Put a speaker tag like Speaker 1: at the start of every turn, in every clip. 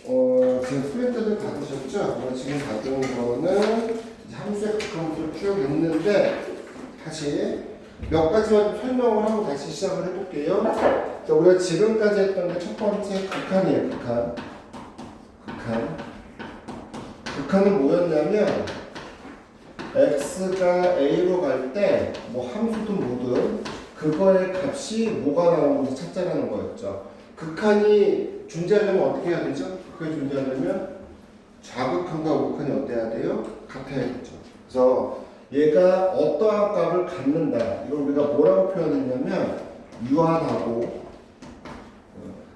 Speaker 1: 지금 프린트를 받으셨죠? 지금 받은 거는 함수의 극한부터 쭉 있는데 다시 몇 가지만 설명을 하고 다시 시작을 해볼게요. 자, 우리가 지금까지 했던 게 첫 번째 극한이에요. 극한은 뭐였냐면 x가 a로 갈 때 뭐 함수든 뭐든 그거의 값이 뭐가 나오는지 찾자라는 거였죠. 극한이 존재하려면 어떻게 해야 되죠? 극한이 존재하려면 좌극한과 우극한이 어때야 돼요? 같아야겠죠. 그래서 얘가 어떠한 값을 갖는다. 이걸 우리가 뭐라고 표현했냐면 유한하고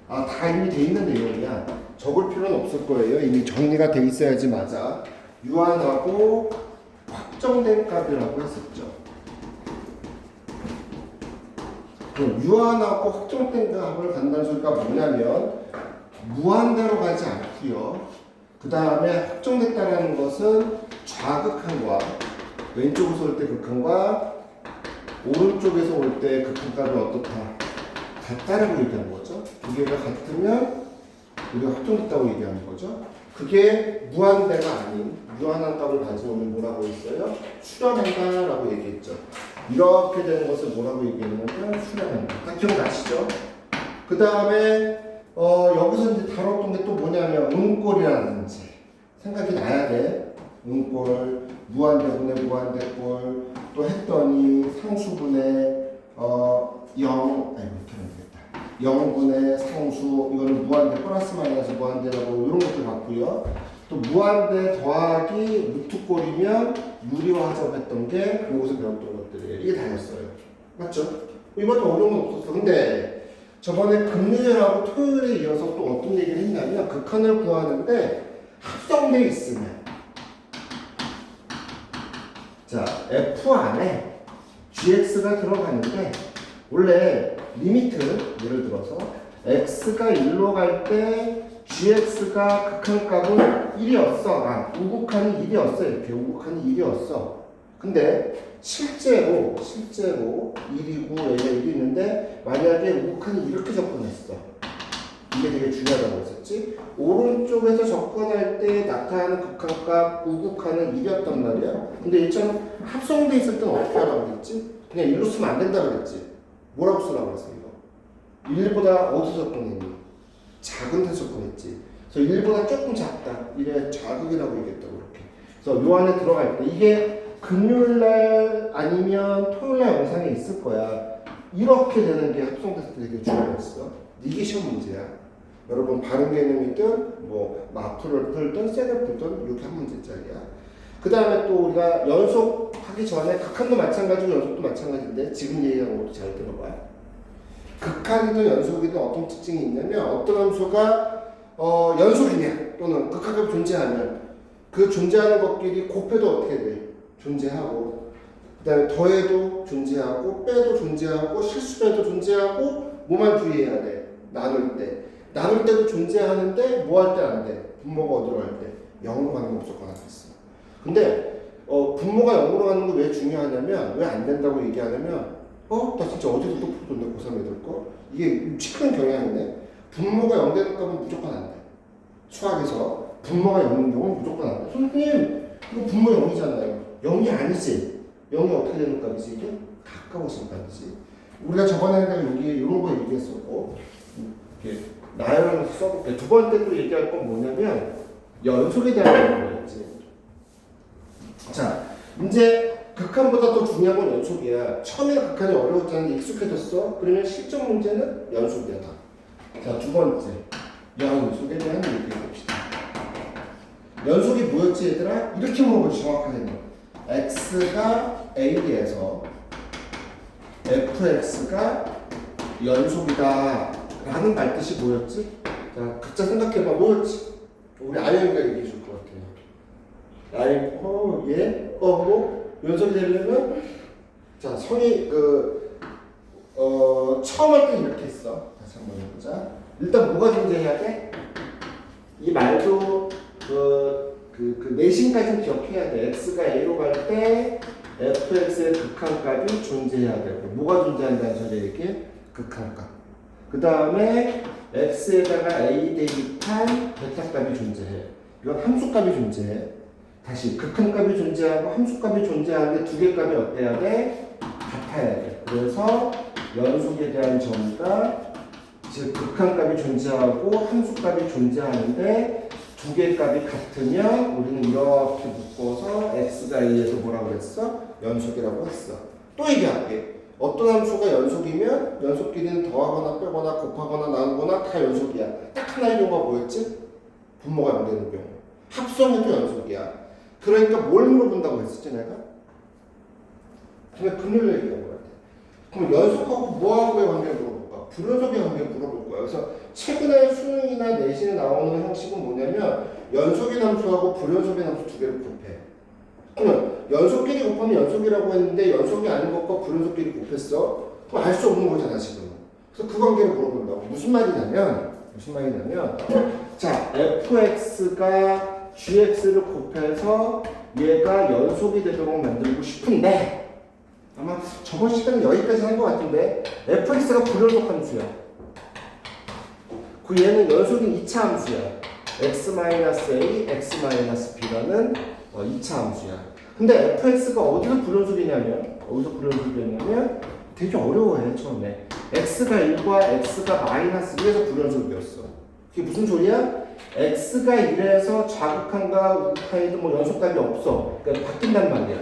Speaker 1: 다 이미 돼 있는 내용이야. 적을 필요는 없을 거예요. 이미 정리가 돼 있어야지 맞아. 유한하고 확정된 값이라고 했었죠. 유한하고 확정된 값을 갖는다는 소리가 뭐냐면 무한대로 가지 않고요. 그 다음에 확정됐다는 것은 좌극한과 왼쪽에서 올 때 극한과 오른쪽에서 올 때 극한값이 어떻다? 같다라고 얘기하는 거죠. 두 개가 같으면 우리가 확정됐다고 얘기하는 거죠. 그게 무한대가 아닌 유한한 값을 가지고 오면 뭐라고 했어요? 수렴한다라고 얘기했죠. 이렇게 되는 것을 뭐라고 얘기했냐면 수렴한다. 다 기억나시죠? 그 다음에 여기서 이제 다뤘던 게 또 뭐냐면 음꼴이라는 문제. 생각이 나야 돼. 음꼴, 무한대분의 무한대꼴, 또 했더니 상수분의 0분의 상수, 이거는 무한대 플러스 마이너스 무한대라고 이런 것들 봤고요. 또 무한대 더하기 루트꼴이면 유리화하자고 했던 게 여기서 배웠던 것들이에요. 이게 다였어요. 맞죠? 이것도 어려운 건 없었어. 근데 저번에 금요일하고 토요일에 이어서 또 어떤 얘기를 했냐면 극한을 구하는데 합성되어 있으면 자, f 안에 gx가 들어가는데 원래 리미트 예를 들어서 x가 1로 갈 때 gx가 극한값은 1이었어. 우극한이 1이었어. 이렇게 우극한이 1이었어. 근데 실제로 1이고 얘가 1이 있는데 만약에 우극한이 이렇게 접근했어. 이게 되게 중요하다고 했었지. 오른쪽에서 접근할 때 나타나는 극한값 우극한은 1이었단 말이야. 근데 얘처럼 합성돼 있을 때는 어떻게 하라고 그랬지? 그냥 1로 쓰면 안 된다고 그랬지. 뭐라고 쓰라고 했어 이거? 1보다 어디서 접근했니? 작은 데서 접근했지. 그래서 1보다 조금 작다. 이래 자극이라고 얘기했다고 그렇게. 그래서 요 안에 들어갈 때 이게 금요일날 아니면 토요일날 영상에 있을 거야. 이렇게 되는 게 합성됐을 때 되게 중요했어. 이게 시험 문제야. 여러분 바른 개념이든 뭐 마프를 풀든 셋을 풀든 이렇게 한 문제짜리야. 그 다음에 또 우리가 연속하기 전에 극한도 마찬가지고 연속도 마찬가지인데 지금 얘기하는 것도 잘 들어봐요. 극한이든 연속이든 어떤 특징이 있냐면 어떤 함수가 연속이냐 또는 극한값이 존재하면 그 존재하는 것끼리 곱해도 어떻게 돼? 존재하고 그 다음에 더해도 존재하고 빼도 존재하고 실수해도 존재하고 뭐만 주의해야 돼? 나눌 때도 존재하는데 뭐 할 때 안 돼? 분모가 어디로 갈 때? 0으로 가는 거 무조건 안 됐어. 근데 분모가 0으로 가는 거 왜 중요하냐면 왜 안 된다고 얘기하냐면 나 진짜 어디서 또 풀었는데 고3 애들 거? 이게 큰 경향이네. 분모가 0 되는 값은 무조건 안 돼. 수학에서 분모가 0인 경우는 무조건 안 돼. 선생님 이거 분모 0이잖아요. 0이 아니지. 0이 어떻게 되는 값이지 이게? 가까워진 값이지. 우리가 저번에 여기 이런 거 얘기했었고 이렇게 나열을 써볼게. 두 번째 또 얘기할 건 뭐냐면 연속에 대한 거였지. 자, 이제 극한보다 더 중요한 건 연속이야. 처음에 극한이 어려웠잖아. 익숙해졌어. 그러면 실전 문제는 연속이야 다. 자, 두 번째 연속에 대한 얘기해 봅시다. 연속이 뭐였지 얘들아? 이렇게 물어보지 정확하게는. x가 a에서 fx가 연속이다 라는 말뜻이 뭐였지? 자, 각자 생각해봐. 뭐였지? 우리 아영이가 얘기해 줄 것 같아요. 아영, 뭐 연속이 되려면 자, 성이 처음 할 때 이렇게 했어. 다시 한번 해보자. 일단 뭐가 존재해야 돼? 이 말도 그 내신까지 기억해야 돼. x가 a로 갈 때 fx의 극한값이 존재해야 되고 뭐가 존재한다는 소리 이렇게 극한값. 그 다음에 x에다가 a 대입한 베타값이 존재해. 이건 함수값이 존재해. 다시 극한값이 존재하고 함수값이 존재하는데 두 개 값이 어때야 돼? 같아야 돼. 그래서 연속에 대한 정의가 즉 극한값이 존재하고 함수값이 존재하는데 두 개 값이 같으면 우리는 이렇게 묶어서 x가 a에서 뭐라고 그랬어? 연속이라고 했어. 또 얘기할게. 어떤 함수가 연속이면 연속끼리는 더하거나 빼거나 곱하거나 나누거나 다 연속이야. 딱 하나의 경우가 뭐였지? 분모가 0되는 경우. 합성해도 연속이야. 그러니까 뭘 물어본다고 했었지 내가? 그냥 근을 얘기한 것 같아. 그럼 연속하고 뭐하고의 관계를 물어볼까? 불연속의 관계를 물어볼 거야. 그래서 최근에 수능이나 내신에 나오는 형식은 뭐냐면 연속의 함수하고 불연속의 함수 두 개를 곱해. 그러면 연속끼리 곱하면 연속이라고 했는데 연속이 아닌 것과 불연속끼리 곱했어? 그럼 알 수 없는 거잖아 지금. 그래서 그 관계를 물어본다고. 무슨 말이냐면 자 fx가 gx를 곱해서 얘가 연속이 되도록 만들고 싶은데 아마 저번 시간에 여기까지 한 것 같은데 fx가 불연속 함수야. 그 얘는 연속인 2차 함수야. x-a, x-b라는 2차 함수야. 근데 fx가 어디서 불연속이냐면 되게 어려워해 처음에. x가 1과 x가 -1에서 불연속이었어. 그게 무슨 소리야? x가 1에서 좌극한과 우극한이든 뭐 연속값이 없어. 그러니까 바뀐단 말이야.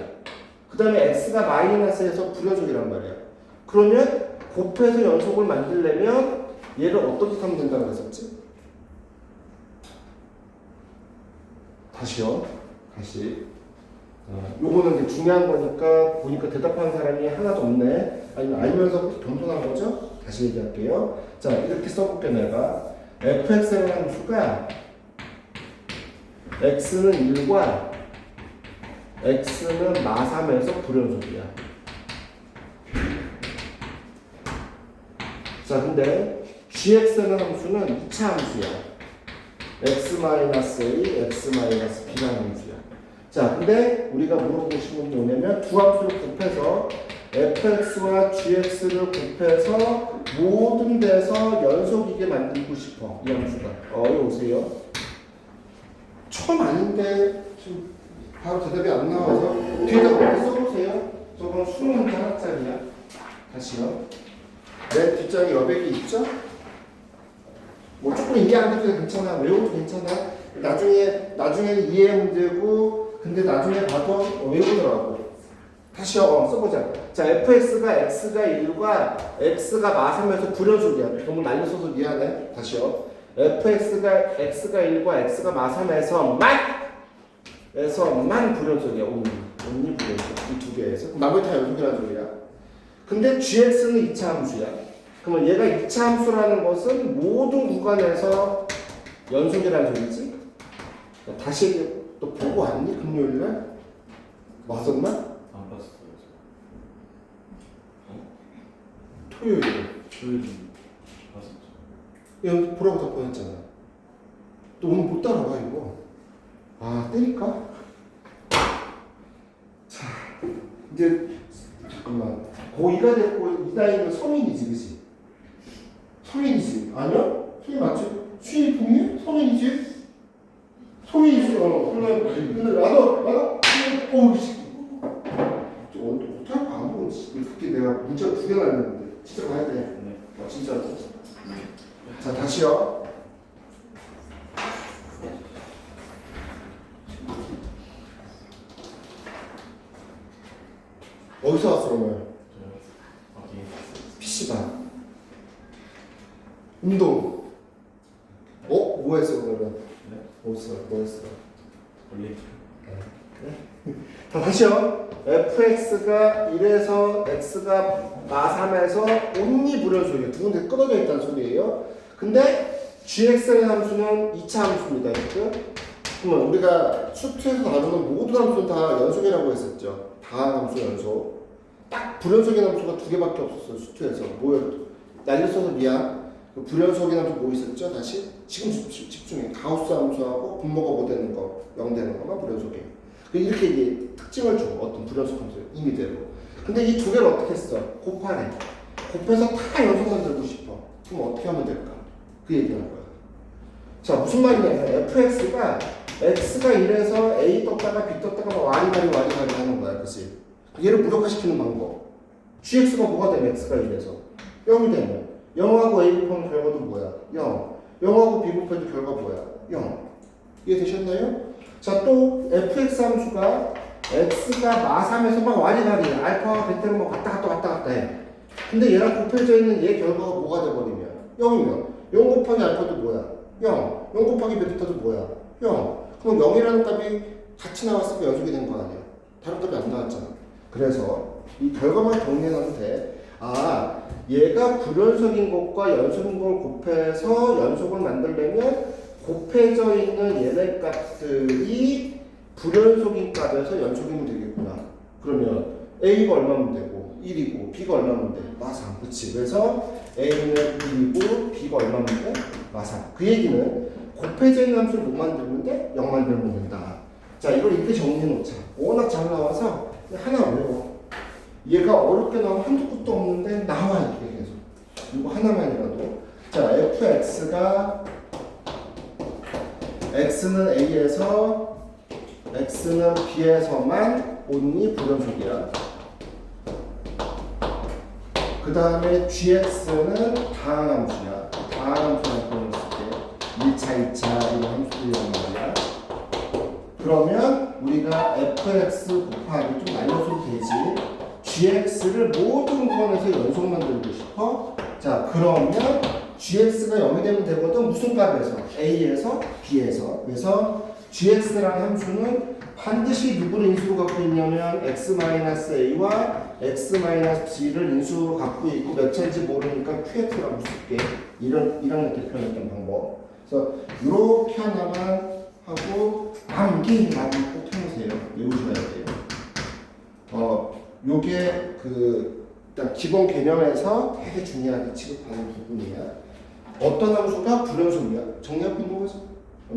Speaker 1: 그 다음에 x가 -에서 불연속이란 말이야. 그러면 곱해서 연속을 만들려면 얘를 어떻게 하면 된다고 그랬었지? 다시. 요거는 이제 중요한 거니까 보니까 대답하는 사람이 하나도 없네. 아니면 알면서 겸손한 거죠? 다시 얘기할게요. 자, 이렇게 써볼게 내가. fx라는 함수가 x는 1과 x는 -3에서 불연속이야. 자, 근데 gx라는 함수는 2차 함수야. x-a, x-b라는 함수야. 자, 근데 우리가 물어보고 싶은 게 뭐냐면 두 함수를 곱해서 fx와 gx를 곱해서 모든 데서 연속이게 만들고 싶어. 이 함수가. 여기 오세요. 처음 아닌데 지금 바로 대답이 안 나와서 뒤에다 그렇게 써보세요. 저건 수능 문제 하나짜리야. 다시요. 맨 뒷장에 여백이 있죠? 뭐 조금 이해 안 돼도 괜찮아. 외워도 괜찮아. 나중에는 이해 문제고 근데 나중에 봐도 외우더라고. 다시 써보자. 자, fx가 x가 1과 x가 -3에서 불연속이야. 너무 날려서서 미안해. 다시요. fx가 x가 1과 x가 -3에서만 불연속이야. 온리 불연속. 이 두 개에서. 나머지 다 연속이라는 소리야. 근데 gx는 2차 함수야. 그러면 얘가 2차 함수라는 것은 모든 구간에서 연속이라는 소리지? 다시 또 보고 왔니? 금요일날? 왔었나?
Speaker 2: 안 봤어요.
Speaker 1: 토요일에.
Speaker 2: 봤었죠.
Speaker 1: 여기 보라고 다 보냈잖아. 또 오늘 못 따라와 이거. 때릴까? 자, 이제 잠깐만. 고2가 됐고 이 나이는 성인이지, 그치? 성인이지. 아니야? 성인 맞지? 수인이 동의해? 성인이지? 성인이지. 근데 나도 씨. 어떡할 안 보고 그렇게 내가 문자 2개 날렸는데 진짜 가야 돼.
Speaker 2: 네.
Speaker 1: 진짜. 자, 다시요. 어디서 왔어 오늘? PC방. 운동. 뭐 했어 오늘은?
Speaker 2: 네?
Speaker 1: 뭐 했어?
Speaker 2: 원래
Speaker 1: 자, 다시요. fx가 1에서 x가 -3에서 온리 불연속이에요. 두 군데 끊어져 있다는 소리예요. 근데 gx라는 함수는 2차 함수입니다. 이렇게. 그러면 우리가 수투에서 다루는 모든 함수는 다 연속이라고 했었죠. 다항 함수 연속. 딱 불연속인 함수가 2개밖에 없었어요. 수투에서. 뭐예요? 날려서서 미안. 그 불연속인 함수 뭐 있었죠? 다시 지금 집중해. 가우스 함수하고 분모가 뭐 되는 거, 0 되는 거만 불연속이에요. 이렇게 이제 특징을 줘. 어떤 불연속 함수 임의대로. 근데 이 두 개를 어떻게 했어? 곱하네. 곱해서 다 연속 만들고 싶어. 그럼 어떻게 하면 될까? 그 얘기하는 거야. 자, 무슨 말이냐면 fx가 x가 1에서 a 떴다가 b 떴다가 막 와리가리 하는 거야. 그치? 얘를 무력화시키는 방법. gx가 뭐가 되면 x가 1에서 0이 되면 0하고 a 곱하면 결과도 뭐야? 0. 0하고 b 곱해도 결과 뭐야? 0. 이해되셨나요? 자, 또 fx 함수가 x가 마3에서 막 와리가리 알파와 베타로 막 왔다 갔다 해. 근데 얘랑 곱해져 있는 얘 결과가 뭐가 돼버리면 0이면 0 곱하기 알파도 뭐야? 0. 0 곱하기 베타도 뭐야? 0. 그럼 0이라는 값이 같이 나왔으니까 연속이 된 거 아니야? 다른 값이 안 나왔잖아. 그래서 이 결과만 정리해놔도 돼. 아, 얘가 불연속인 것과 연속인 걸 곱해서 연속을 만들려면 곱해져 있는 얘네 값들이 불연속인 값에서 연속이면 되겠구나. 그러면 A가 얼마면 되고 1이고 B가 얼마면 돼? 마3. 그치? 그래서 A는 1이고 B가 얼마면 돼? 마3. 그 얘기는 곱해져 있는 함수를 못 만들면 돼? 0 만들면 된다. 자, 이걸 이렇게 정리해 놓자. 워낙 잘 나와서 하나 외워. 얘가 어렵게 나오면 한두 끝도 없는데 나와 이렇게 계속. 이거 하나만이라도. 자, fx가 x는 a에서 x는 b에서만 온리 불연속이야. 그 다음에 gx는 다항함수야. 다항함수라는 표현을 쓸게. 1차, 2차 이런 함수들이란 말이야. 그러면 우리가 fx 곱하기 좀 날려줘도 되지. gx를 모든 구간에서 연속 만들고 싶어. 자, 그러면 gx가 0이 되면 되거든. 무슨 값에서? a에서 b에서. 그래서 gx라는 함수는 반드시 누구를 인수로 갖고 있냐면 x-a와 x-b를 인수로 갖고 있고 몇 차인지 모르니까 qx라고 쓸게. 이런 이렇게 표현했던 방법. 그래서 이렇게 하나만 하고 암기라고 꼭 해놓으세요. 외우셔야 돼요. 요게 일단 기본 개념에서 되게 중요하게 취급하는 부분이야. 어떤 함수가 불연속이야? 정리하고 있는 거죠?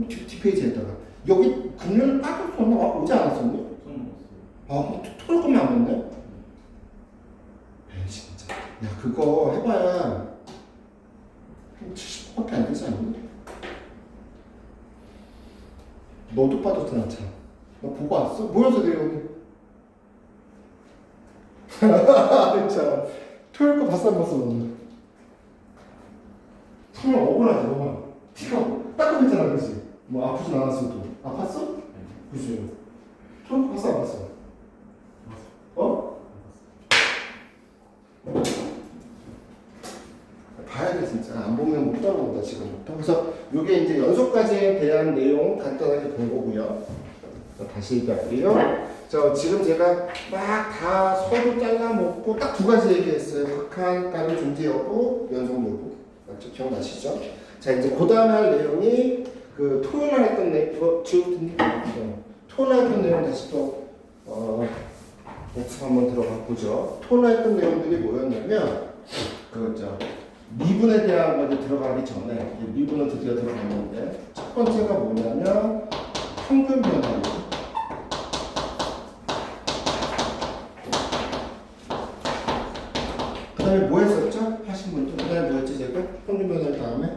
Speaker 1: 뒷페이지에다가 여기 금요일 빠졌었나? 오지 않았었니? 토요일 거면 안 됐네? 에이 진짜 야 그거 해봐야 70%밖에 안 되지 않니? 너도 빠졌어 나처럼. 너 보고 왔어? 모여서 내려오게. 진짜 토요일 거 봤어 안 봤어 너는? 정말 억울하지 너무. 티가 따끔했잖아 그치? 뭐 아프진 않았어도. 아팠어? 그치? 토요일 거 봤어 안 봤어? 어? 봐야 돼 진짜. 안 보면 못 따라온다 지금부터. 그래서 요게 이제 연속까지에 대한 내용 간단하게 본 거고요. 다시 얘기할게요. 자, 지금 제가 막 다 서로 잘라먹고 딱 두 가지 얘기했어요. 극한가를 존재 여부, 연속 여부. 맞죠? 기억나시죠? 자, 이제 그 다음에 할 내용이 그 토요일 날 했던 내용, 토요일 날 했던 내용 다시 또 복습 한번 들어가 보죠. 토요일 날 했던 내용들이 뭐였냐면 미분에 대한 것에 들어가기 전에 미분은 드디어 들어갔는데 첫 번째가 뭐냐면 평균 변화율. 그 다음에 뭐 했었죠? 하신 분들. 그 다음에 뭐 했지 제가? 평균 변화율 다음에?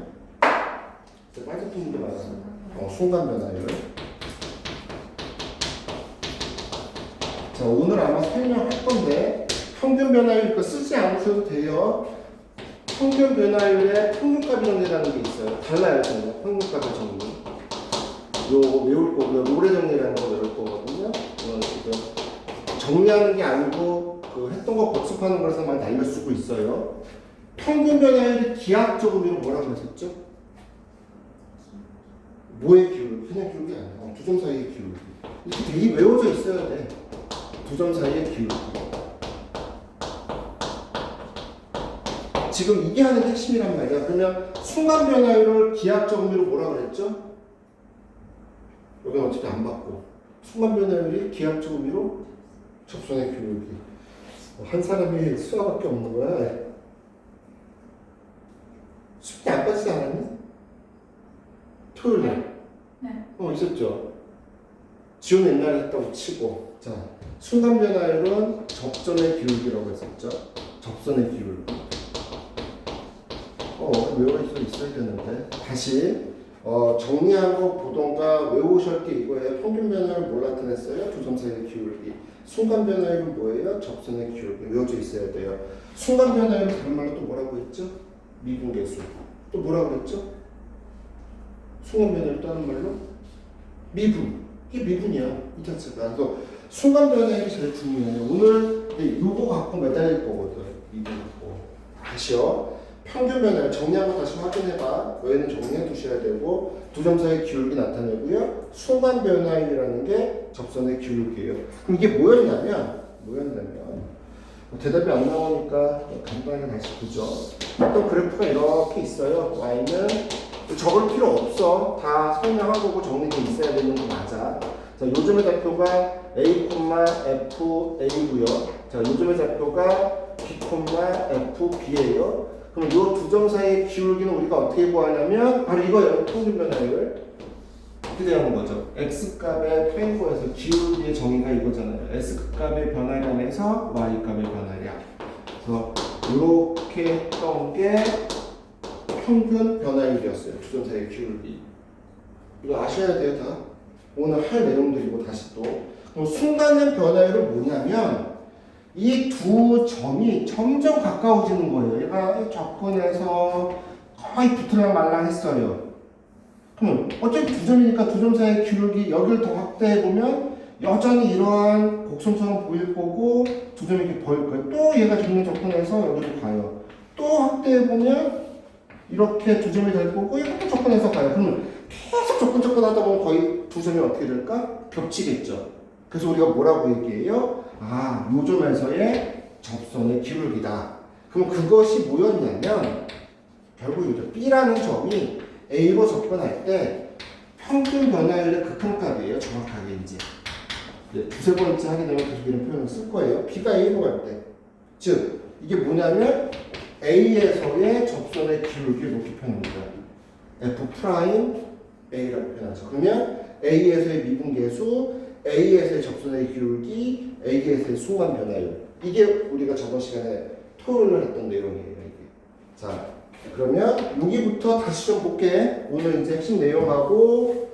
Speaker 1: 빠진 분들 많았어요. 순간 변화율. 자, 오늘 아마 설명할 건데 평균 변화율 이거 쓰지 않으셔도 돼요. 평균 변화율에 평균값이 정리라는 게 있어요. 달라요, 정말. 평균값의 정리. 요 외울 거고요. 노래 정리라는 거 외울 거거든요. 정리하는 게 아니고 했던 거 복습하는 거라서만 날려 쓰고 있어요. 평균 변화율이 기하학적으로 뭐라고 했었죠? 뭐의 기울? 그냥 기울이 아니야. 두 점 사이의 기울. 이렇게 되게 외워져 있어야 돼. 두 점 사이의 기울. 지금 이게 하는 핵심이란 말이야. 그러면 순간 변화율을 기하학적으로 뭐라고 그랬죠? 여기는 어차피 안 받고. 순간 변화율이 기하학적 의미로 접선의 교육이. 한 사람이 수학밖에 없는 거야. 수학이 안 빠지지 않았니? 토요일 날.
Speaker 3: 네.
Speaker 1: 있었죠. 지원 옛날에 했다고 치고. 자, 순간 변화율은 접선의 기울기라고 했었죠. 접선의 기울기. 있어야 되는데. 다시 정리한 거 보던가 외우실 게 이거예요. 평균 변화를 뭘 나타냈어요? 두 점 사이의 기울기. 순간 변화율은 뭐예요? 접선의 기울기. 외워져 있어야 돼요. 순간 변화율은 다른 말로 또 뭐라고 했죠? 미분계수. 또 뭐라고 했죠? 순간 변화율 또 다른 말로 미분. 이게 미분이야. 이 자체가. 그래서 순간 변화율이 제일 중요해요. 오늘 요거 갖고 매달릴 거거든. 미분 갖고. 다시요. 평균 변화를 정리한 거 다시 확인해봐. 얘는 정리해 두셔야 되고 두 점 사이의 기울기 나타내고요. 순간 변화율이라는 게 접선의 기울기예요. 그럼 이게 뭐였냐면 대답이 안 나오니까 간단하게 다시 보죠. 또 그래프가 이렇게 있어요. y는 적을 필요 없어. 다 설명한 거고 정리돼 있어야 되는 거 맞아. 자, 요즘의 좌표가 a, f, a고요. 자, 요즘의 좌표가 b, f, b예요. 그럼 이 두 점 사이의 기울기는 우리가 어떻게 구하냐면 바로 이거예요. 평균 변화율. 어떻게 되는 거죠? x값의 페이퍼에서 기울기의 정의가 이거잖아요. s값의 변화량에서 y값의 변화량. 그래서 이렇게 했던 게 평균 변화율이었어요. 두 점 사이의 기울기. 이거 아셔야 돼요, 다. 오늘 할 내용들이고 다시 또. 그럼 순간의 변화율은 뭐냐면 이 두 점이 점점 가까워지는 거예요. 얘가 접근해서 거의 붙으려 말랑 했어요. 그럼 어차피 두 점이니까 두 점 사이의 기울기 여기를 더 확대해 보면 여전히 이러한 곡선처럼 보일 거고 두 점이 이렇게 보일 거예요. 또 얘가 점점 접근해서 여기로 가요. 또 확대해 보면 이렇게 두 점이 될 거고 이것도 접근해서 가요. 그러면 계속 접근하다 보면 거의 두 점이 어떻게 될까? 겹치겠죠. 그래서 우리가 뭐라고 얘기해요? 요 점에서의 접선의 기울기다. 그럼 그것이 뭐였냐면 결국 이죠. B라는 점이 A로 접근할 때 평균 변화율의 극한값이에요. 정확하게 이제 두세 번째 하게 되면 계속 이런 표현을 쓸 거예요. B가 A로 갈 때. 즉 이게 뭐냐면 A에서의 접선의 기울기를 이렇게 표현합니다. F 프라임 A라고 표현하죠. 그러면 A에서의 미분계수, A에서의 접선의 기울기, A에서의 순간 변화율. 이게 우리가 저번 시간에 토론을 했던 내용이에요. 이게. 자, 그러면 여기부터 다시 좀 볼게. 오늘 이제 핵심 내용하고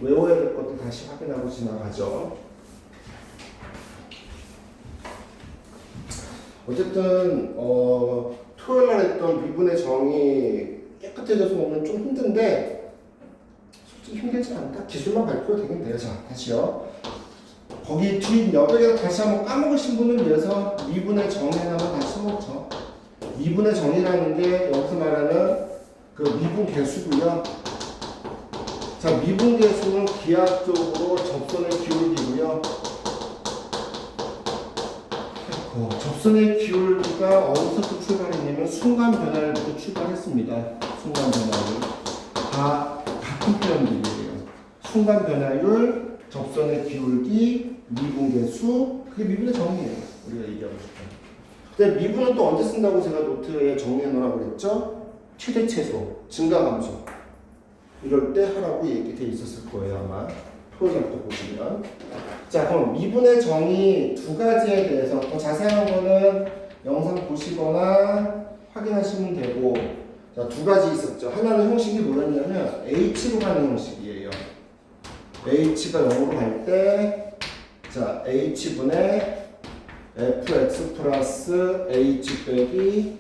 Speaker 1: 외워야 될 것들 다시 확인하고 지나가죠. 어쨌든 토요일 날 했던 미분의 정의 깨끗해져서 오면 좀 힘든데 솔직히 힘들지 않다. 기술만 발표 되긴 돼요. 자, 다시요. 거기 뒤 여백에서 다시 한번 까먹으신 분을 위해서 미분의 정의 하나만 다시 해보죠. 미분의 정의라는 게 여기서 말하는 그 미분 계수고요. 자, 미분 계수는 기하적으로 접선의 기울기고요. 접선의 기울기가 어디서부터 출발했냐면 순간 변화율부터 출발했습니다. 순간 변화율 다 같은 표현들이에요. 순간 변화율, 접선의 기울기, 미분계수, 그게 미분의 정의예요. 우리가 얘기하고 싶은. 근데 미분은 또 언제 쓴다고 제가 노트에 정리해 놓으라고 그랬죠? 최대 최소, 증가 감소. 이럴 때 하라고 얘기돼 있었을 거예요, 아마. 프로젝트 보시면. 자, 그럼 미분의 정의 두 가지에 대해서 더 자세한 거는 영상 보시거나 확인하시면 되고, 자, 두 가지 있었죠. 하나는 형식이 뭐였냐면 H로 가는 형식이에요. H가 0으로 갈 때, 자, H분의 fx 플러스 h 빼기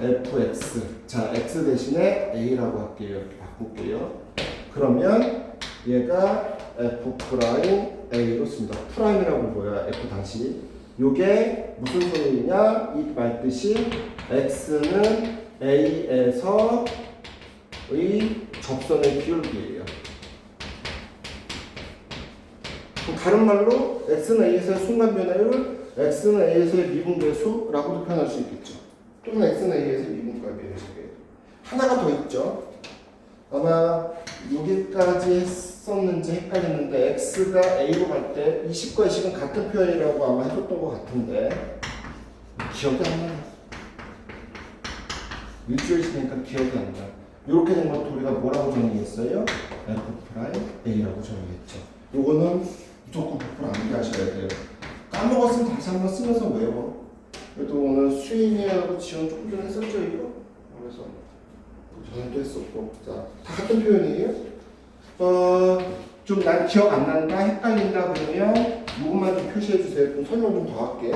Speaker 1: fx. 자, x 대신에 a라고 할게요. 이렇게 바꿀게요. 그러면 얘가 f 프라임 a로 씁니다. 프라임이라고 뭐야? f 다시. 요게 무슨 소리냐? 이 말뜻이 x는 a에서의 접선의 기울기예요. 다른 말로 x는 a에서의 순간 변화율, x는 a에서의 미분계수라고도 표현할 수 있겠죠. 또는 x는 a에서의 미분값이에요. 하나가 더 있죠. 아마 여기까지 했었는지 헷갈렸는데 x가 a로 갈 때 20과 20은 같은 표현이라고 아마 해줬던 것 같은데 기억이 안 나요. 일주일 지니까 기억이 안 나요. 이렇게 된 것도 우리가 뭐라고 정의했어요? f 프라임 a라고 정의했죠. 요거는 무조건 100% 암기하셔야 돼요. 까먹었으면 다시 한번 쓰면서 외워. 그래도 오늘 수인이하고 지원 조금 전에 했었죠, 이거? 그래서 저는 또 했었고. 자, 다 같은 표현이에요. 좀 난 기억 안 난다, 헷갈린다 그러면 이것만 좀 표시해 주세요. 좀 설명 좀 더 할게.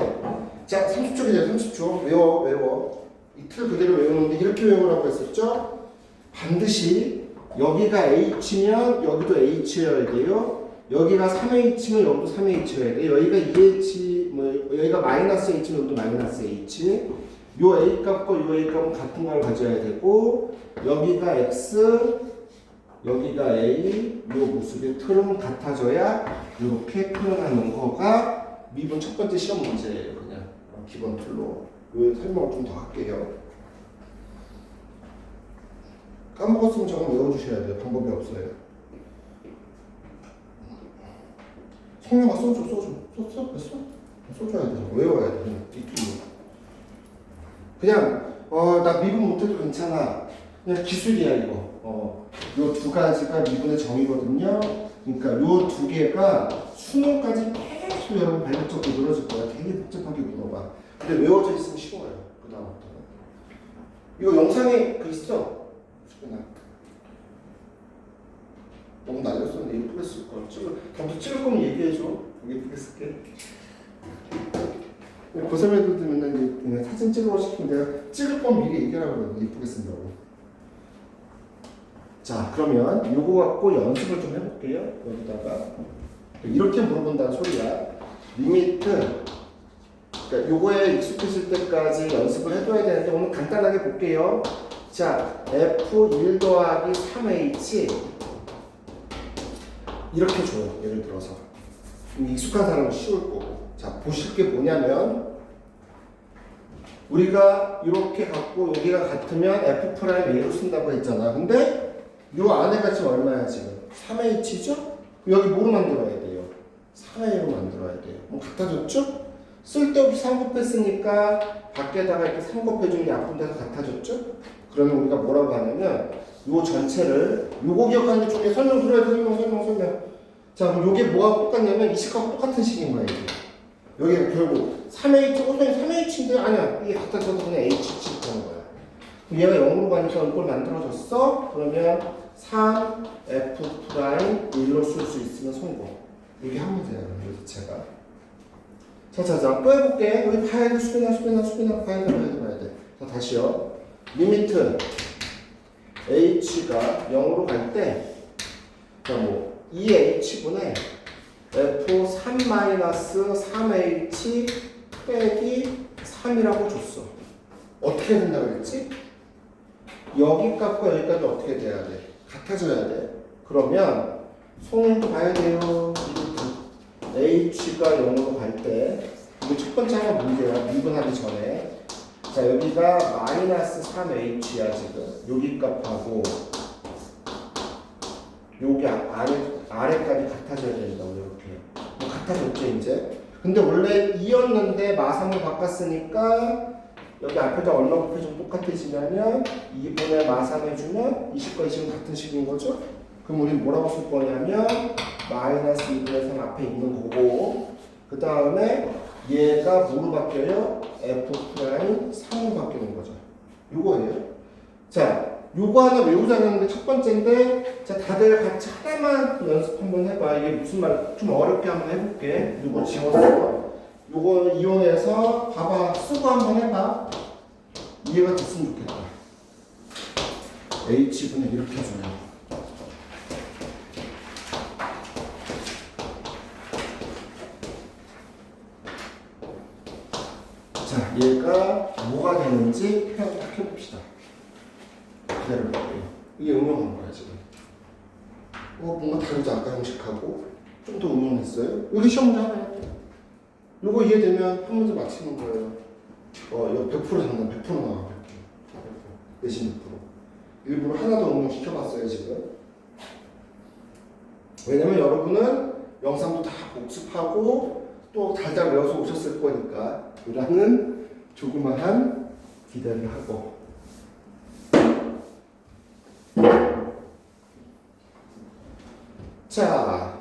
Speaker 1: 자, 30초 기다려, 30초. 외워. 이 틀 그대로 외우는데 이렇게 외우라고 했었죠? 반드시 여기가 H면 여기도 H여야 돼요. 여기가 3H면 여기도 3H여야 돼요. 여기가 2H, 여기가 마이너스 H면 여기도 마이너스 H. 요 A 값과 요 A 값은 같은 걸 가져야 되고, 여기가 X, 여기가 A, 요 모습의 틀은 같아져야 이렇게 표현하는 거가 미분 첫 번째 시험 문제예요. 그냥 기본 틀로. 요 설명을 좀 더 할게요. 까먹었으면 저건 외워주셔야 돼요. 방법이 없어요. 성명아 써줘. 됐어? 써줘야 돼. 외워야 돼. 그냥 나 미분 못해도 괜찮아. 그냥 기술이야 이거. 요 두 가지가 미분의 정의거든요. 그러니까 요 두 개가 수능까지 계속 여러분 발목적으로 늘어질 거야. 되게 복잡하게 물어봐. 근데 외워져 있으면 쉬워요. 그 다음부터는. 이거 영상에 그 있어. 그냥 너무 날렸었는데 예쁘게 쓸 걸. 다음부터 찍을 거면 얘기해줘. 예쁘게 쓸게. 고삼 애들도 맨날 그냥 사진 찍으러 시키면 내가 찍을 건 미리 얘기하라고 그러거든. 예쁘게 쓴다고. 자, 그러면 요거 갖고 연습을 좀 해볼게요. 여기다가 이렇게 물어본다는 소리야. 리미트, 그러니까 요거에 익숙해질 때까지 연습을 해둬야 되는데 오늘 간단하게 볼게요. 자, F1 더하기 3H 이렇게 줘요. 예를 들어서 익숙한 사람은 쉬울 거고. 자, 보실 게 뭐냐면 우리가 이렇게 갖고 여기가 같으면 F'A로 쓴다고 했잖아. 근데 요 안에가 지금 얼마야 지금? 3H죠? 여기 뭐로 만들어야 돼요? 3A로 만들어야 돼요. 뭐 같아졌죠? 쓸데없이 3곱했으니까 밖에다가 이렇게 3곱해주는 게 아픈 데서 같아졌죠? 그러면 우리가 뭐라고 하냐면 요 전체를 요거 기억하는 쪽에 설명 들어야 돼. 설명. 자, 그럼 요게 뭐하고 똑같냐면 이 식하고 똑같은 식인 거예요. 여기가 결국 3H, 3H인데 아니야. 이게 같아져서 그냥 H씩 하는 거야. 그럼 얘가 0으로 가니까 이걸 만들어졌어? 그러면 3F'1로 쓸 수 있으면 성공. 이게 한 문제야. 그래서 제가 자, 또 해볼게. 여기 봐야 돼. 수빈아 봐야 돼. 자, 다시요. 리미트 H가 0으로 갈 때, 자, 뭐 2H분의 F3-3H 빼기 3이라고 줬어. 어떻게 된다고 그랬지? 여기 값과 여기 값이 어떻게 돼야 돼? 같아져야 돼. 그러면 성능도 봐야 돼요. H가 0으로 갈 때, 이게 첫 번째 하나 문제야. 미분하기 전에. 자, 여기가 마이너스 3H야 지금. 여기 값하고 여기 아래까지 같아져야 된다고. 이렇게 뭐 같아졌죠 이제. 근데 원래 2였는데 마삼을 바꿨으니까 여기 앞에다 얼마 곱해주면 똑같아지냐면 2분의 마삼 해주면 20과 20은 같은 식인 거죠. 그럼 우리는 뭐라고 쓸 거냐면 마이너스 2분의 3 앞에 있는 거고, 그 다음에 얘가 뭐로 바뀌어요? F'3으로 바뀌는 거죠. 요거예요. 자, 요거 하나 외우자는데 첫 번째인데, 자, 다들 같이 하나만 연습 한번 해봐. 이게 무슨 말, 좀 어렵게 한번 해볼게. 요거 지웠어. 요거 이용해서 봐봐. 쓰고 한번 해봐. 이해가 됐으면 좋겠다. H분의 이렇게 줘요. 자, 얘가 뭐가 되는지 표현 딱 해봅시다. 기다려볼게요. 이게 응용한 거야 지금. 뭔가 다르지 아까 형식하고 좀 더 응용했어요. 여기 시험 문제 하나 할게요. 요거 이해되면 한 문제 맞히는 거예요. 이거 100% 장난, 100% 나와. 100%. 내신 100%. 일부러 하나 더 응용시켜봤어요 지금. 왜냐면 여러분은 영상도 다 복습하고 또 달달 외워서 오셨을 거니까 이라는 조그마한 기대를 하고. 자,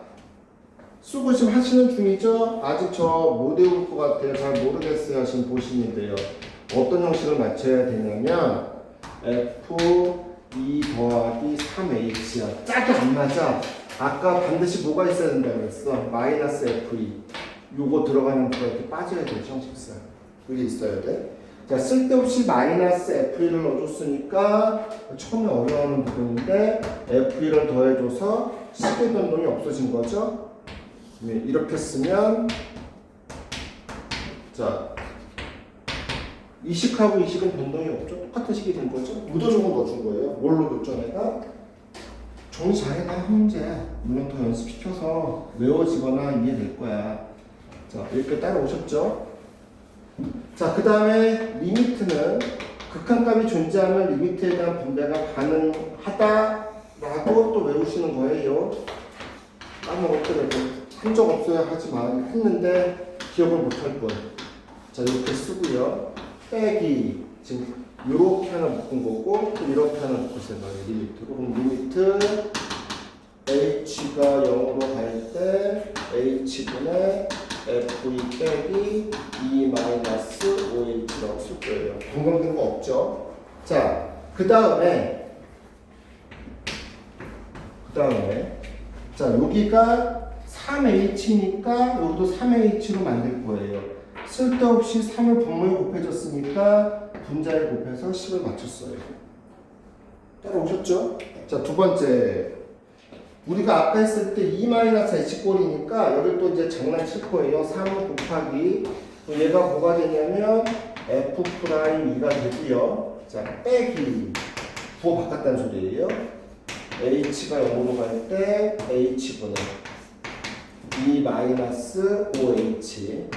Speaker 1: 수고 지금 하시는 중이죠? 아직 저 못 외울 것 같아요. 잘 모르겠어요 하신 보시는데요. 어떤 형식을 맞춰야 되냐면 F 2 더하기 3h야. 짝이 안 맞아. 아까 반드시 뭐가 있어야 된다고 그랬어? 마이너스 f2. 요거 들어가는 거가 이렇게 빠져야 돼, 형식상. 그게 있어야 돼. 자, 쓸데없이 마이너스 f1을 넣어줬으니까 처음에 어려워하는 부분인데 f1을 더해줘서 시계 변동이 없어진 거죠. 네, 이렇게 쓰면 자, 이식하고 이식은 변동이 없죠. 똑같은 식이 된 거죠. 무도적으로 넣어준 거예요. 뭘로 줬죠, 내가? 정리 잘해놔, 문제. 물론 더 연습시켜서 외워지거나 이해될 거야. 자, 이렇게 따라오셨죠? 자, 그 다음에 리미트는 극한값이 존재하면 리미트에 대한 분배가 가능하다라고 또 외우시는 거예요. 까먹었더라도 한 적 없어야 하지만 했는데 기억을 못할 뻔. 자, 이렇게 쓰고요. 빼기 지금 이렇게 하나 묶은 거고 또 이렇게 하나 묶으세요. 리미트로. 그럼 리미트 h가 0으로 갈 때 h분의 f2 빼기 2 마이너스 5h라고 쓸 거예요. 변경된 거 없죠? 자, 그 다음에 자, 여기가 3h니까 여기도 3h로 만들 거예요. 쓸데없이 3을 분모에 곱해줬으니까 분자에 곱해서 10을 맞췄어요. 따라오셨죠? 자, 두 번째. 우리가 아까 했을 때 2-h꼴이니까 여기 또 이제 장난칠 거예요. 3 곱하기. 얘가 뭐가 되냐면 F'E가 되고요. 자, 빼기. 부호 바꿨다는 소리예요. H가 0으로 갈 때 H분의 2-5H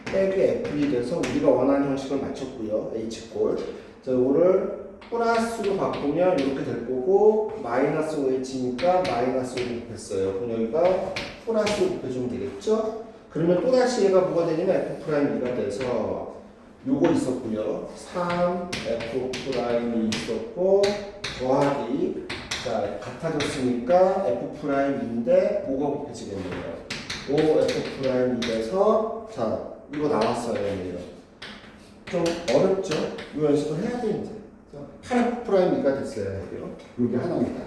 Speaker 1: 빼기 F이 돼서 우리가 원하는 형식을 맞췄고요. H꼴. 자, 이거를 플러스로 바꾸면 이렇게 될 거고 마이너스 5h니까 마이너스 5 곱했어요. 그럼 여기가 플러스 곱해주면 되겠죠? 그러면 또다시 얘가 뭐가 되냐면 F'E가 돼서 요거 있었고요. 3F'이 있었고 더하기 자 같아졌으니까 F'인데 5가 곱해지겠네요. 5F'이 돼서 자 이거 나왔어요. 얘네요. 좀 어렵죠? 이 연습을 해야 돼 이제. 8F'E가 됐어야 해요. 이게 하나입니다.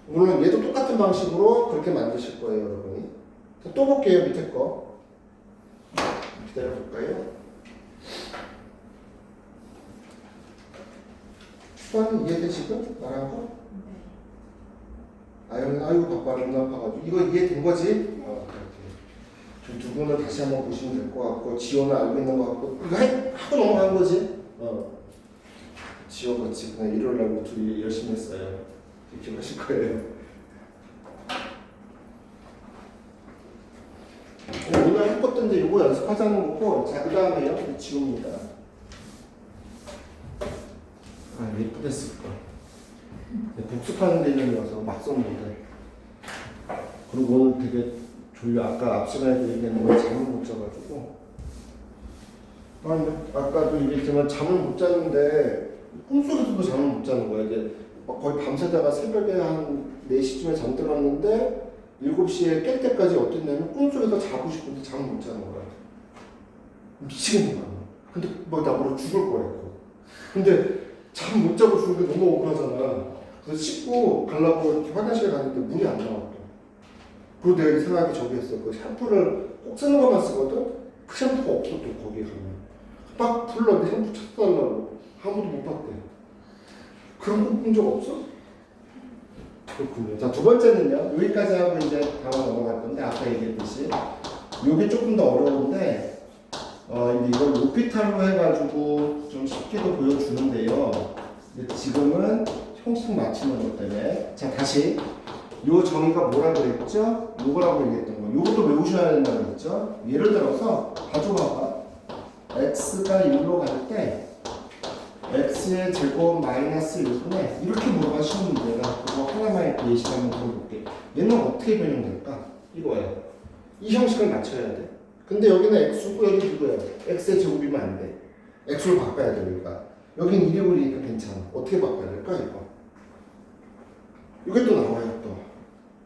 Speaker 1: 물론 얘도 똑같은 방식으로 그렇게 만드실 거예요, 여러분이. 또 볼게요, 밑에 거. 기다려볼까요? 수학은 이해돼 지금? 말한 거? 아유 바빠 눈 아파가지고 이거 이해된 거지? 그렇게. 두 분은 다시 한번 보시면 될 것 같고 지원을 알고 있는 것 같고 이거 하고 넘어간 거지? 지원같이 그냥 일요일 날 둘이 열심히 했어요. 기억하실 거예요. 오늘 했었던데 이거 연습하자는 거고 자 그 다음에요 지웁니다. 아 예쁘댔을까. 복습하는 개념이어서 막 썼는데 그리고 오늘 되게 졸려. 아까 앞 시간에도 얘기했는데 잠을 못 자가지고 아까도 얘기했지만 잠을 못 자는데 꿈속에서도 잠을 못 자는 거야. 이게 거의 밤새다가 새벽에 한 4시쯤에 잠들었는데 7시에 깰 때까지 어땠냐면 꿈속에서 자고 싶은데 잠을 못 자는 거야. 미치겠는 거야. 근데 뭐 나보러 죽을 거야. 근데 잠 못 자고 죽는 게 너무 억울하잖아. 그래서 씻고 가려고 이렇게 화장실에 갔는데 물이 안 나왔대. 그리고 내가 이 생각이 저기 했어. 그 샴푸를 꼭 쓰는 것만 쓰거든? 그 샴푸가 없어 또 거기에 가면. 막 불렀는데 샴푸 찾아달라고. 아무도 못 봤대. 그런 거 본 적 없어? 그렇군요. 자, 두 번째는요. 여기까지 하고 이제 다음 넘어갈 건데 아까 얘기했듯이 요게 조금 더 어려운데 이제 이걸 로피탈로 해가지고 좀 쉽게도 보여주는데요. 근데 지금은 형식 맞추는 것 때문에 자 다시 요 정의가 뭐라 그랬죠? 요거라고 얘기했던 거. 요것도 외우셔야 된다고 그랬죠? 예를 들어서 가져와봐. x가 1로 갈 때 x의 제곱 마이너스 1분에 이렇게 물어봐 쉬운 문제가 그거 하나만 예시를 한번 들어볼게. 얘는 어떻게 변형될까? 이거예요. 이 형식을 맞춰야 돼. 근데 여기는 x고 여기 누구예요? x의 제곱이면 안 돼. x로 바꿔야 돼 우리가. 여긴 1이 오리니까 괜찮아. 어떻게 바꿔야 될까 이거? 이게 또 나와요 또.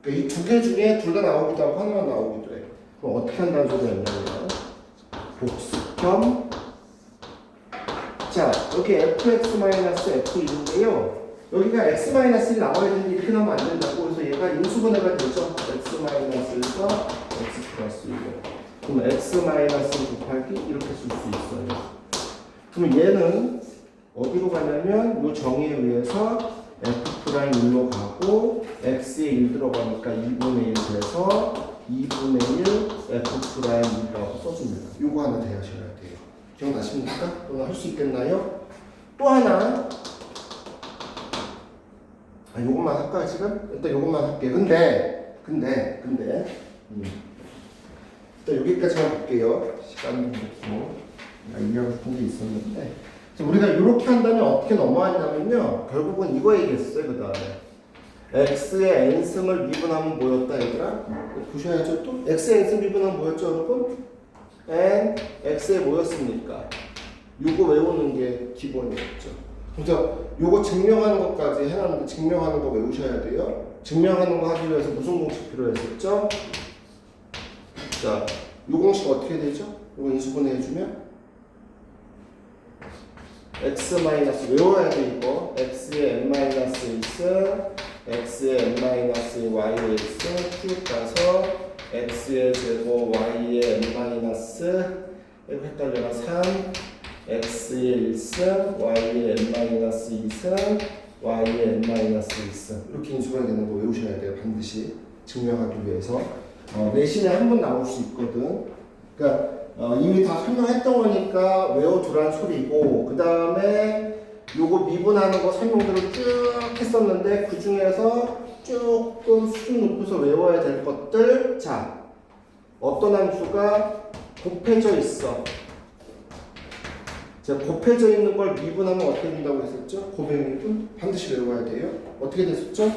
Speaker 1: 그러니까 이 두 개 중에 둘 다 나오기도 하고 하나만 나오기도 해. 그럼 어떻게 한다는 소리였냐면 복수 겸 자, 여기 fx-f1인데요. 여기가 x-1이 나와야 되는데 이렇게 나오면 안 된다고. 그래서 얘가 인수분해가 되죠. x-1과 x 플러스 1. 그럼 x 곱하기 이렇게 쓸 수 있어요. 그럼 얘는 어디로 가냐면 이 정의에 의해서 f'1로 가고 x에 1 들어가니까 2분의 1 돼서 2분의 1 f'1이라고 써줍니다. 요거 하나 대하셔야 돼요. 기억나십니까? 또는 할 수 있겠나요? 또 하나. 요것만 할까요 지금? 일단 요것만 할게요. 근데 일단 여기까지만 볼게요. 시간 좀 이해하고 싶은 게 있었는데 우리가 이렇게 한다면 어떻게 넘어왔냐면요. 결국은 이거 얘기했어요. 그 다음에 x의 n승을 미분하면 뭐였다 얘들아? 보셔야죠. 또 x의 n승 미분하면 뭐였죠 여러분? n x에 뭐였습니까? 요거 외우는 게 기본이었죠. 그래서 요거 증명하는 것까지 해놨는데 증명하는 거 외우셔야 돼요. 증명하는 거 하기 위해서 무슨 공식 필요했었죠? 자, 요 공식 어떻게 되죠? 요거 인수분해 해주면 x 마이너스 외워야 돼 이거. x의 n 마이너스 1승 x의 n 마이너스 y의 1승 쭉 가서 x의 제곱 y의 n 마이너스 이거 헷갈려라 3 x의 1승 y의 n 마이너스 2승 y의 n 마이너스 1승 이렇게 인수분해 되는 거 외우셔야 돼요. 반드시 증명하기 위해서. 내신에 한 번 나올 수 있거든. 그러니까 이미 다 설명했던 거니까 외워두란 소리고, 그 다음에 요거 미분하는 거 설명들을 쭉 했었는데 그 중에서 조금 수준 높여서 외워야 될 것들. 자, 어떤 함수가 곱해져 있어. 자, 곱해져 있는 걸 미분하면 어떻게 된다고 했었죠? 곱해미분 반드시 외워야 돼요. 어떻게 됐었죠?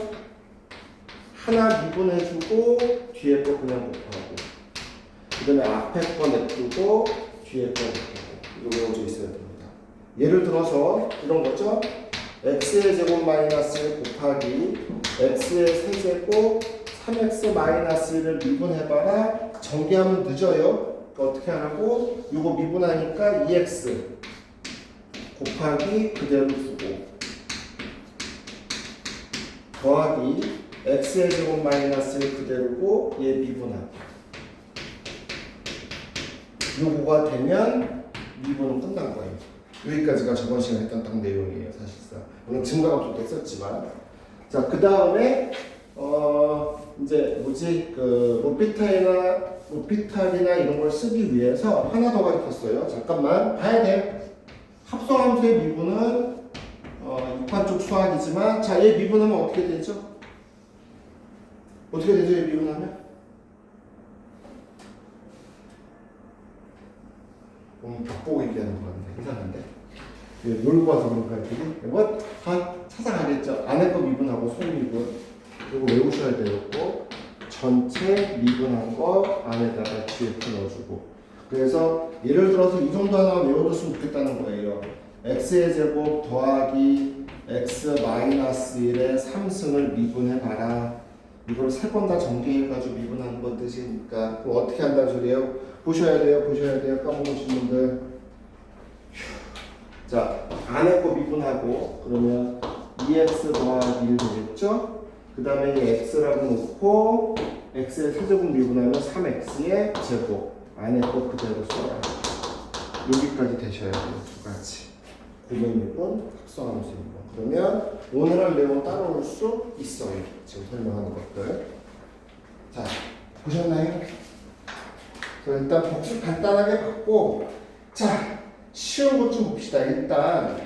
Speaker 1: 하나 미분해주고 뒤에 거 그냥 곱하고, 그 다음에 앞에 거 냅두고 뒤에 거 곱하고. 이거 외워져 있어야 됩니다. 예를 들어서 이런 거죠. x의 제곱 마이너스 1 곱하기 x의 세제곱 3x 마이너스 1을 미분해봐라. 전개하면 늦어요. 그러니까 어떻게 하라고? 이거 미분하니까 2x 곱하기 그대로 두고 더하기 x의 제곱 마이너스 1 그대로고 얘 미분하기. 요거가 되면 미분은 끝난 거예요. 여기까지가 저번 시간에 했던 딱 내용이에요. 사실상 오늘 증가함수도 했었지만. 자, 그 다음에 이제 뭐지 그 로피탈이나 이런 걸 쓰기 위해서 하나 더 가르쳤어요. 잠깐만 봐야 돼. 합성함수의 미분은 육한 쪽 수학이지만, 자, 얘 미분하면 어떻게 되죠? 어떻게 되죠? 얘 미분하면? 벽보고 얘기하는 거 같은데 이상한데? 놀고 와서 그런 거야 되게? 뭐 다 찾아가겠죠. 안에 거 미분하고 소미분 이거 외우셔야 되고, 전체 미분한 거 안에다가 GF 넣어주고. 그래서 예를 들어서 이 정도 하나 외워뒀으면 좋겠다는 거예요. x의 제곱 더하기 x 마이너스 1의 3승을 미분해봐라. 이걸 세 번 다 전개해가지고 미분하는 건 뜻이니까 그럼 어떻게 한다는 소리예요? 보셔야 돼요. 까먹으신 분들. 자, 안에 거 미분하고 그러면 2x 더하기 1 되겠죠? 그 다음에 x라고 놓고 x의 세제곱 미분하면 3x의 제곱. 안에 거 그대로 써라. 여기까지 되셔야 돼요. 두 가지. 고백미분, 합성함수 미분. 그러면 오늘 할 내용 따라올 수 있어요. 지금 설명하는 것들. 자, 보셨나요? 자, 일단 복습 간단하게 받고, 자, 쉬운 것 좀 봅시다. 일단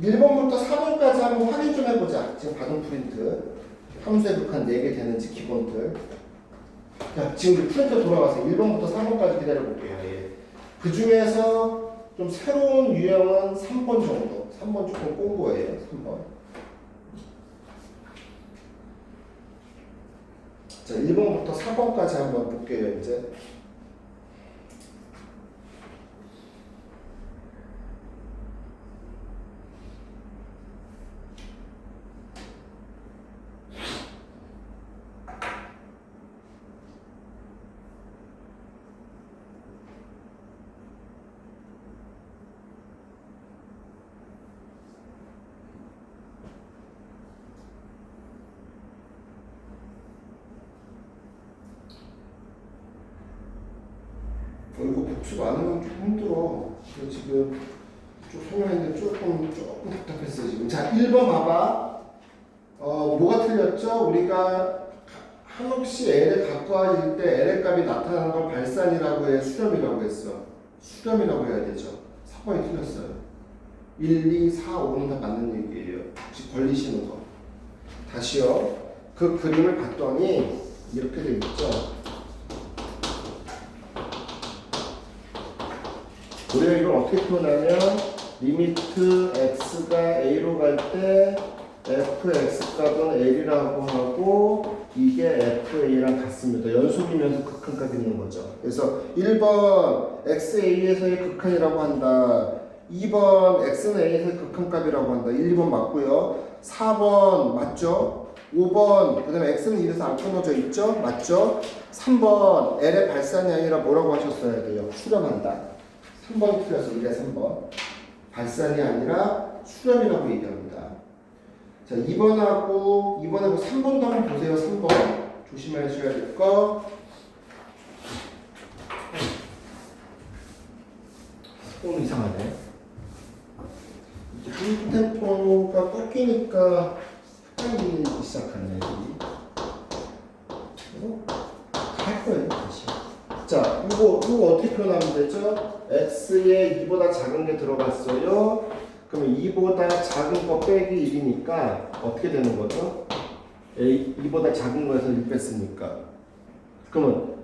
Speaker 1: 1번부터 4번까지 한번 확인 좀 해보자. 지금 받은 프린트 함수에 극한 4개 되는지 기본들. 자, 지금 프린트 돌아가서 1번부터 4번까지 기다려볼게요. 예. 그 중에서 좀 새로운 유형은 3번 정도. 3번 조금 꼰 거예요. 3번. 자, 1번부터 4번까지 한번 볼게요. 이제. 복수가 안 하면 좀 힘들어. 그래서 지금 좀 설명했는데 조금 답답했어요 지금. 자, 1번 봐봐. 뭐가 틀렸죠? 우리가 한없이 L에 가까워질 때 L의 값이 나타나는 걸 발산이라고 해, 수렴이라고 했어. 수렴이라고 해야 되죠. 4번이 틀렸어요. 1, 2, 4, 5는 다 맞는 얘기예요. 혹시 걸리시는 거. 다시요. 그 그림을 봤더니 이렇게 돼 있죠. 우리가 이걸 어떻게 표현하면 리미트 x가 a로 갈 때 fx 값은 l이라고 하고 이게 fa랑 같습니다. 연속이면서 극한값이 있는 거죠. 그래서 1번 xa에서의 극한이라고 한다. 2번 x는 a에서의 극한값이라고 한다. 1, 2번 맞고요. 4번 맞죠? 5번 그 다음에 x는 1에서 안 끊어져 있죠? 맞죠? 3번 l의 발산이 아니라 뭐라고 하셨어야 돼요? 수렴한다. 3번이 틀려서 1에 3번 발산이 아니라 수렴이라고 얘기합니다. 자, 2번하고 3번도 한번 보세요. 3번 조심하셔야 될 거. 조금 이상하네. 템포가 꺾이니까 헷갈리기 시작하네. 할 거예요 다시. 자, 이거 어떻게 표현하면 되죠? x에 2보다 작은 게 들어갔어요. 그러면 2보다 작은 거 빼기 1이니까 어떻게 되는 거죠? 2보다 작은 거에서 1 뺐으니까. 그러면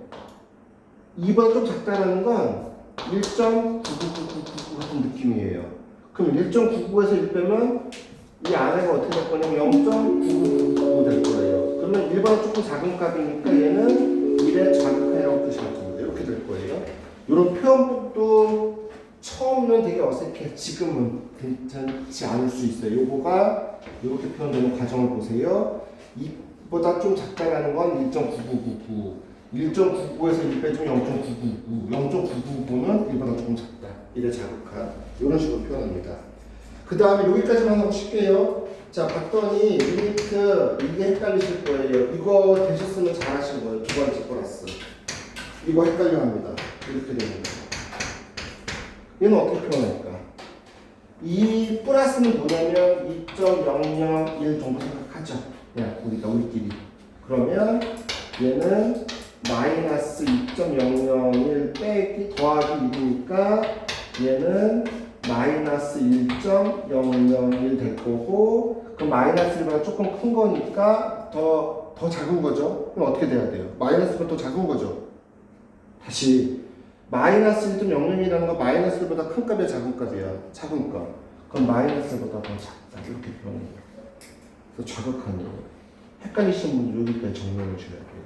Speaker 1: 2보다 좀 작다는 건 1.99999 같은 느낌이에요. 그럼 1.99에서 1 빼면 이 아래가 어떻게 될 거냐면 0.999 될 거예요. 그러면 1보다 조금 작은 값이니까 얘는 1의 자극한이라고 표시할 겁니다. 이렇게 될 거예요. 이런 표현법도 처음은 되게 어색해. 지금은 괜찮지 않을 수 있어요. 요거가 이렇게 표현되는 과정을 보세요. 2보다 좀 작다라는 건 1.9999. 1.99에서 1 빼주면 0.999. 0.999는 1보다 조금 작다. 1의 자극한. 이런 식으로 표현합니다. 그 다음에 여기까지만 하고 쉴게요. 자, 봤더니 리미트 이게 헷갈리실 거예요. 이거 되셨으면 잘하신 거예요. 두 번째 플러스. 이거 헷갈려 합니다. 이렇게 됩니다. 얘는 어떻게 표현할까? 이 플러스는 뭐냐면 2.001 정도 생각하죠. 야, 우리끼리. 그러면 얘는 마이너스 2.001 빼기 더하기 1이니까 얘는 마이너스 1.001 될 거고, 그럼 마이너스 1보다 조금 큰 거니까 더 작은 거죠. 그럼 어떻게 돼야 돼요? 마이너스 1보다 더 작은 거죠. 다시 마이너스 1.00이라는 건 마이너스 1보다 큰 값이야, 작은 값이야? 작은 값. 그럼 마이너스 1보다 더 작다. 이렇게 표현해요. 그래서 자극하니 헷갈리시는 분들 여기까지 정리해 주셔야 돼요.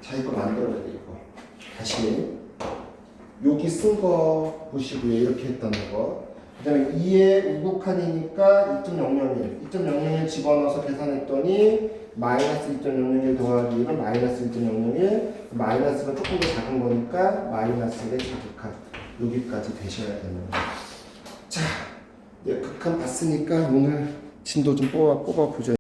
Speaker 1: 자, 이거 만들어야 돼, 이거. 다시 여기 쓴 거 보시고요. 이렇게 했다는 거. 그 다음에 2의 우극한이니까 2.001. 2.001 집어넣어서 계산했더니 마이너스 2.001 더하기 1은 마이너스 1.001. 마이너스가 조금 더 작은 거니까 마이너스 1의 자극한. 여기까지 되셔야 되는 거예요. 자, 네, 극한 봤으니까 오늘 진도 좀 뽑아보죠.